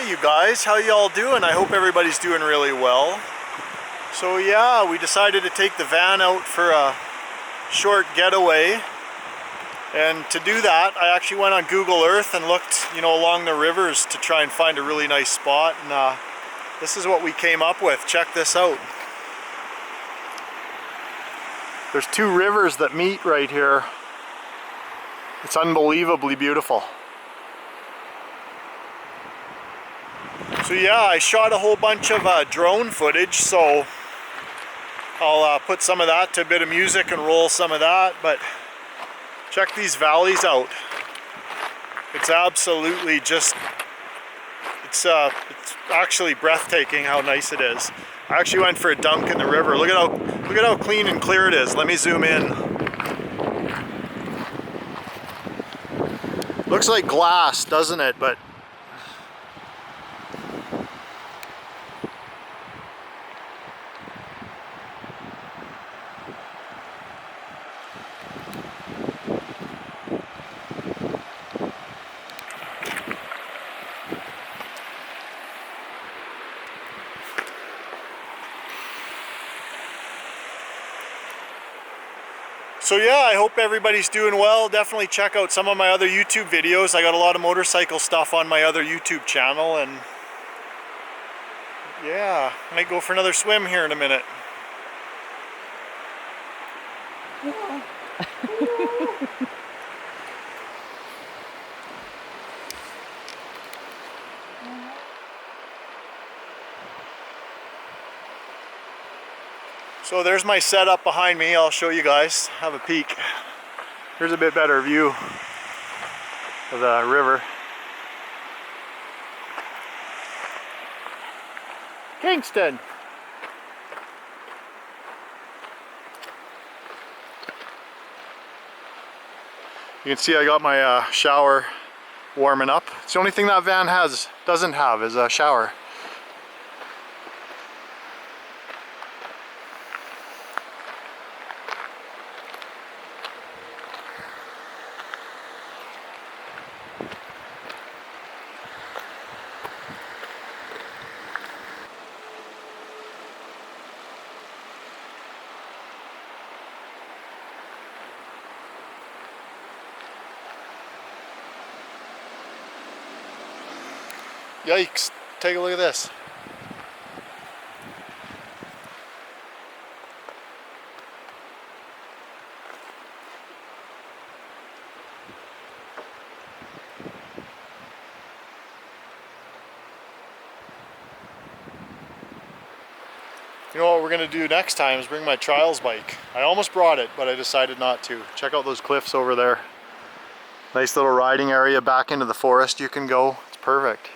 Hey you guys, how y'all doing? I hope everybody's doing really well. So yeah, we decided to take the van out for a short getaway. And to do that, I actually went on Google Earth and looked, along the rivers to try and find a really nice spot. And this is what we came up with. Check this out. There's two rivers that meet right here. It's unbelievably beautiful. So yeah, I shot a whole bunch of drone footage, so I'll put some of that to a bit of music and roll some of that, but check these valleys out. It's absolutely just, it's actually breathtaking how nice it is. I actually went for a dunk in the river. Look at how clean and clear it is. Let me zoom in. Looks like glass, doesn't it? But so yeah, I hope everybody's doing well. Definitely check out some of my other YouTube videos. I got a lot of motorcycle stuff on my other YouTube channel, and yeah, I might go for another swim here in a minute. So there's my setup behind me. I'll show you guys. Have a peek. Here's a bit better view of the river. Kingston. You can see I got my shower warming up. It's the only thing that van doesn't have is a shower. Yikes, take a look at this. You know what we're going to do next time is bring my trials bike. I almost brought it, but I decided not to. Check out those cliffs over there. Nice little riding area back into the forest you can go. It's perfect.